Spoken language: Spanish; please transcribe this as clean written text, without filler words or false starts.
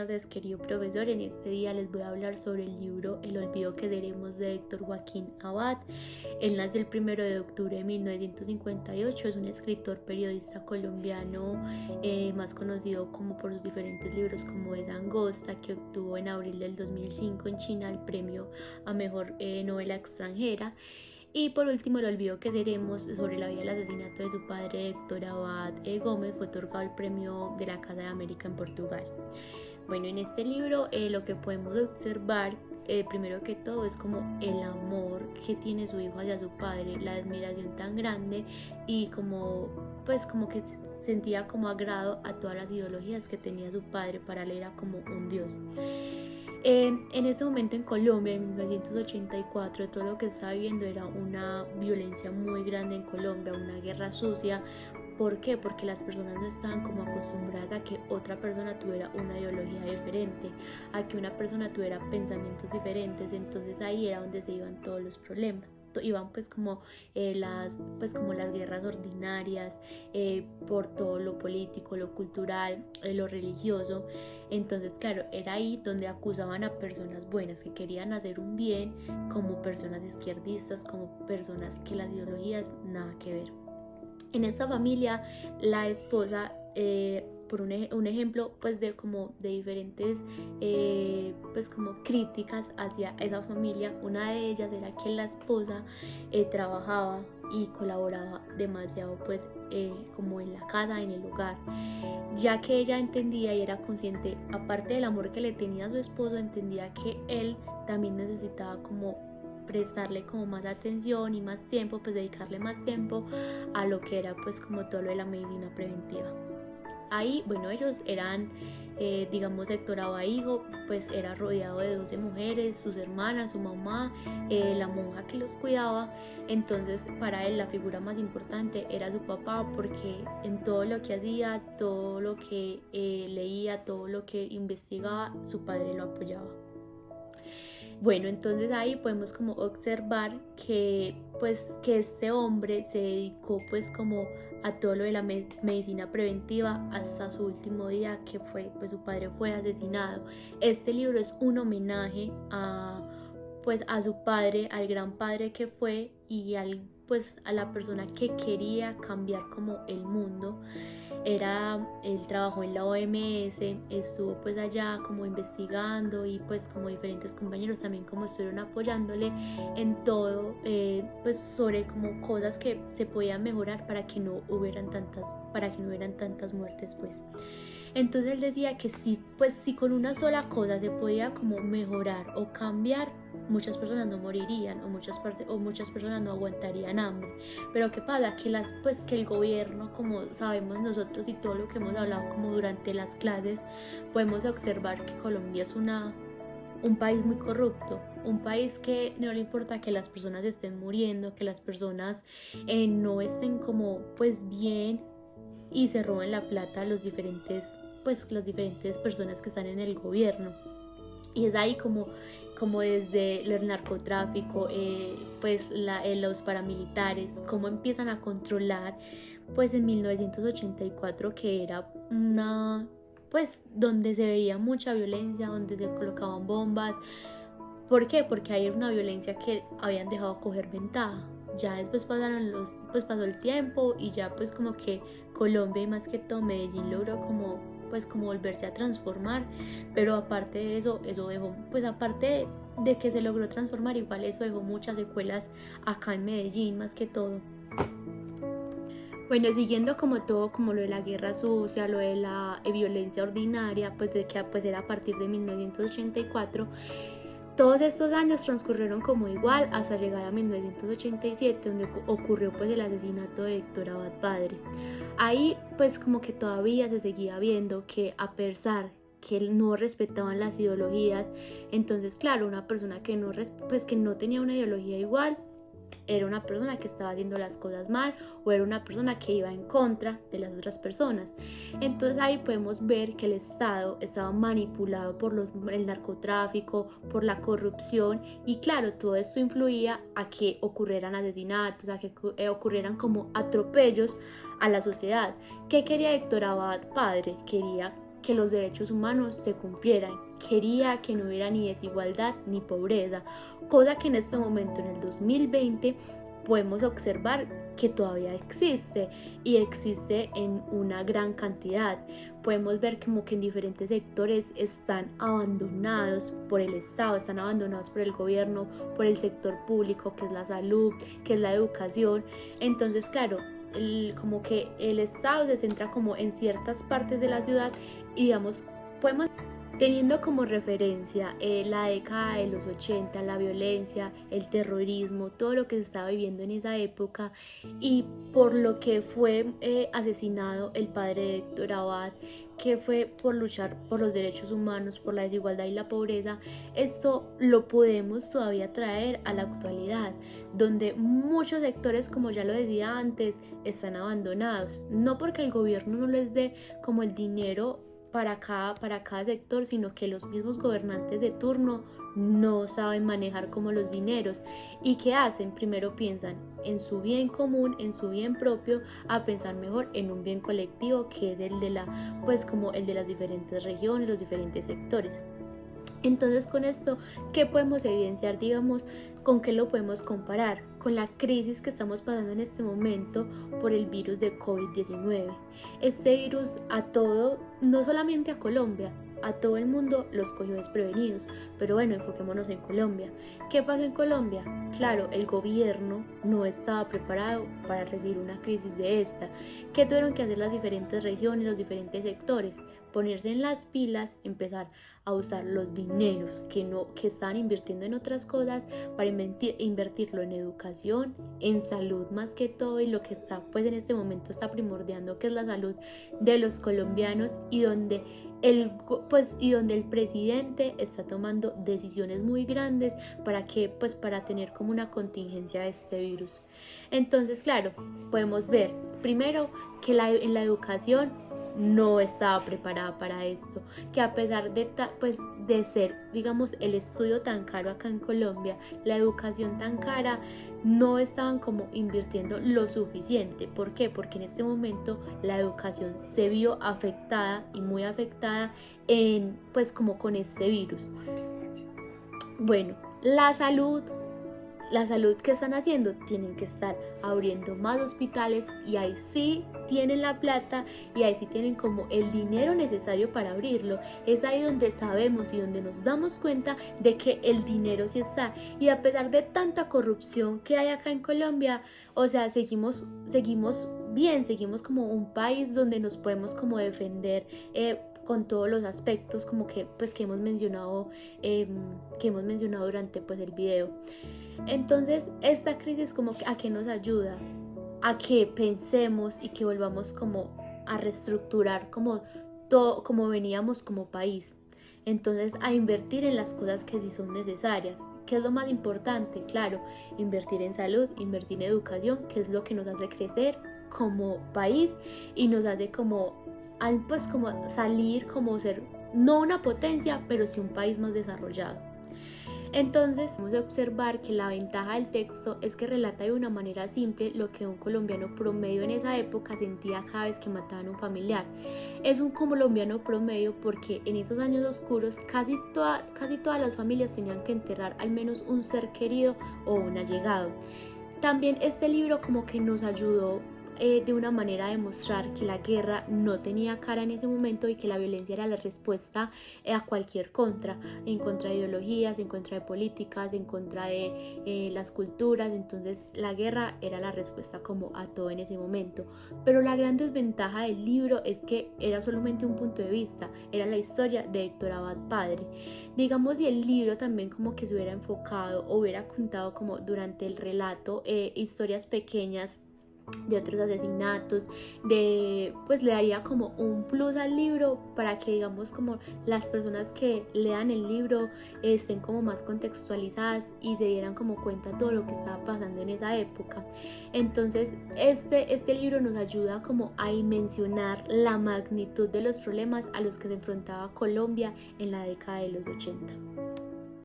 tardes, querido profesor. En este día les voy a hablar sobre el libro El olvido que seremos de Héctor Joaquín Abad. Él nació el 1 de octubre de 1958, es un escritor periodista colombiano, más conocido como por sus diferentes libros como Es Angosta, que obtuvo en abril del 2005 en China el premio a mejor novela extranjera. Y por último, El olvido que seremos, sobre la vida y el asesinato de su padre Héctor Abad Gómez, fue otorgado el premio de la Casa de América en Portugal. Bueno, en este libro lo que podemos observar, primero que todo, es como el amor que tiene su hijo hacia su padre, la admiración tan grande y como que sentía como agrado a todas las ideologías que tenía su padre. Para él era como un dios. En ese momento en Colombia, en 1984, todo lo que estaba viviendo era una violencia muy grande en Colombia, una guerra sucia. ¿Por qué? Porque las personas no estaban como acostumbradas a que otra persona tuviera una ideología diferente, a que una persona tuviera pensamientos diferentes. Entonces ahí era donde se iban todos los problemas. Iban como las guerras ordinarias, por todo lo político, lo cultural, lo religioso. Entonces, claro, era ahí donde acusaban a personas buenas que querían hacer un bien, como personas izquierdistas, como personas que las ideologías nada que ver. En esta familia, la esposa, por un ejemplo de diferentes como críticas hacia esa familia, una de ellas era que la esposa trabajaba y colaboraba demasiado como en la casa, en el hogar, ya que ella entendía y era consciente, aparte del amor que le tenía a su esposo, entendía que él también necesitaba como prestarle como más atención y más tiempo, dedicarle más tiempo a lo que era como todo lo de la medicina preventiva. Ahí, bueno, ellos eran, Héctor Abad hijo, era rodeado de 12 mujeres, sus hermanas, su mamá, la monja que los cuidaba. Entonces para él la figura más importante era su papá, porque en todo lo que hacía, todo lo que leía, todo lo que investigaba, su padre lo apoyaba. Bueno, entonces ahí podemos como observar que este hombre se dedicó como a todo lo de la medicina preventiva hasta su último día, que fue su padre fue asesinado. Este libro es un homenaje a su padre, al gran padre que fue, y a la persona que quería cambiar como el mundo. Él trabajó en la OMS, estuvo allá como investigando, y como diferentes compañeros también como estuvieron apoyándole en todo, sobre como cosas que se podían mejorar para que no hubieran tantas muertes. Entonces él decía que si con una sola cosa se podía como mejorar o cambiar, muchas personas no morirían, o muchas personas no aguantarían hambre. Pero ¿qué pasa? Que el gobierno, como sabemos nosotros y todo lo que hemos hablado como durante las clases, podemos observar que Colombia es un país muy corrupto, un país que no le importa que las personas estén muriendo, que las personas no estén como bien, y se roban la plata a las diferentes personas que están en el gobierno. Y es ahí como desde el narcotráfico, los paramilitares, cómo empiezan a controlar, en 1984, que era una donde se veía mucha violencia, donde se colocaban bombas. ¿Por qué? Porque hay una violencia que habían dejado coger ventaja. Ya después pasó el tiempo, y ya como que Colombia, y más que todo Medellín, logró como volverse a transformar. Pero aparte de eso dejó, aparte de que se logró transformar, igual eso dejó muchas secuelas acá en Medellín, más que todo. Bueno, siguiendo como todo, como lo de la guerra sucia, lo de la violencia ordinaria, de que era a partir de 1984, todos estos años transcurrieron como igual hasta llegar a 1987, donde ocurrió el asesinato de Héctor Abad padre. Ahí como que todavía se seguía viendo que, a pesar que no respetaban las ideologías, entonces claro, una persona que no tenía una ideología igual era una persona que estaba haciendo las cosas mal, o era una persona que iba en contra de las otras personas. Entonces ahí podemos ver que el Estado estaba manipulado por el narcotráfico, por la corrupción, y claro, todo esto influía a que ocurrieran asesinatos, a que ocurrieran como atropellos a la sociedad. ¿Qué quería Héctor Abad padre? Quería que los derechos humanos se cumplieran, quería que no hubiera ni desigualdad ni pobreza, cosa que en este momento, en el 2020, podemos observar que todavía existe y existe en una gran cantidad. Podemos ver como que en diferentes sectores están abandonados por el Estado, están abandonados por el gobierno, por el sector público, que es la salud, que es la educación. Entonces, claro, como que el Estado se centra como en ciertas partes de la ciudad y digamos, podemos teniendo como referencia la década de los 80, la violencia, el terrorismo, todo lo que se estaba viviendo en esa época y por lo que fue asesinado el padre de Héctor Abad, que fue por luchar por los derechos humanos, por la desigualdad y la pobreza. Esto lo podemos todavía traer a la actualidad, donde muchos sectores, como ya lo decía antes, están abandonados, no porque el gobierno no les dé como el dinero para cada sector, sino que los mismos gobernantes de turno no saben manejar como los dineros. ¿Y qué hacen? Primero piensan en su bien común, en su bien propio, a pensar mejor en un bien colectivo, que es el de como el de las diferentes regiones, los diferentes sectores. Entonces, con esto, ¿qué podemos evidenciar? Digamos, ¿con qué lo podemos comparar? Con la crisis que estamos pasando en este momento por el virus de COVID-19. Este virus no solamente a Colombia, a todo el mundo los cogió desprevenidos. Pero bueno, enfoquémonos en Colombia. ¿Qué pasó en Colombia? Claro, el gobierno no estaba preparado para recibir una crisis de esta. ¿Qué tuvieron que hacer las diferentes regiones, los diferentes sectores? Ponerse en las pilas, empezar a usar los dineros que estaban invirtiendo en otras cosas para invertirlo en educación, en salud más que todo, y lo que está pues en este momento está primordiando, que es la salud de los colombianos, y donde el presidente está tomando decisiones muy grandes para tener como una contingencia de este virus. Entonces, claro, podemos ver primero que en la educación no estaba preparada para esto, que a pesar de ser, digamos, el estudio tan caro acá en Colombia, la educación tan cara, no estaban como invirtiendo lo suficiente. ¿Por qué? Porque en este momento la educación se vio afectada y muy afectada como con este virus. Bueno, la salud que están haciendo, tienen que estar abriendo más hospitales, y ahí sí tienen la plata y ahí sí tienen como el dinero necesario para abrirlo. Es ahí donde sabemos y donde nos damos cuenta de que el dinero sí está, y a pesar de tanta corrupción que hay acá en Colombia, o sea, seguimos bien, seguimos como un país donde nos podemos como defender con todos los aspectos como que hemos mencionado durante el video. Entonces, esta crisis como que a qué nos ayuda, a que pensemos y que volvamos como a reestructurar como todo, como veníamos como país. Entonces, a invertir en las cosas que sí son necesarias. ¿Qué es lo más importante? Claro, invertir en salud, invertir en educación, que es lo que nos hace crecer como país y nos hace como salir, como ser, no una potencia, pero sí un país más desarrollado. Entonces, vamos a observar que la ventaja del texto es que relata de una manera simple lo que un colombiano promedio en esa época sentía cada vez que mataban a un familiar. Es un colombiano promedio porque en esos años oscuros casi todas las familias tenían que enterrar al menos un ser querido o un allegado. También este libro como que nos ayudó de una manera a demostrar que la guerra no tenía cara en ese momento y que la violencia era la respuesta a cualquier en contra de ideologías, en contra de políticas, en contra de las culturas. Entonces la guerra era la respuesta como a todo en ese momento. Pero la gran desventaja del libro es que era solamente un punto de vista, era la historia de Héctor Abad padre. Digamos, si el libro también como que se hubiera enfocado o hubiera contado como durante el relato historias pequeñas de otros asesinatos, le daría como un plus al libro para que digamos como las personas que lean el libro estén como más contextualizadas y se dieran como cuenta de todo lo que estaba pasando en esa época. Entonces este libro nos ayuda como a dimensionar la magnitud de los problemas a los que se enfrentaba Colombia en la década de los 80.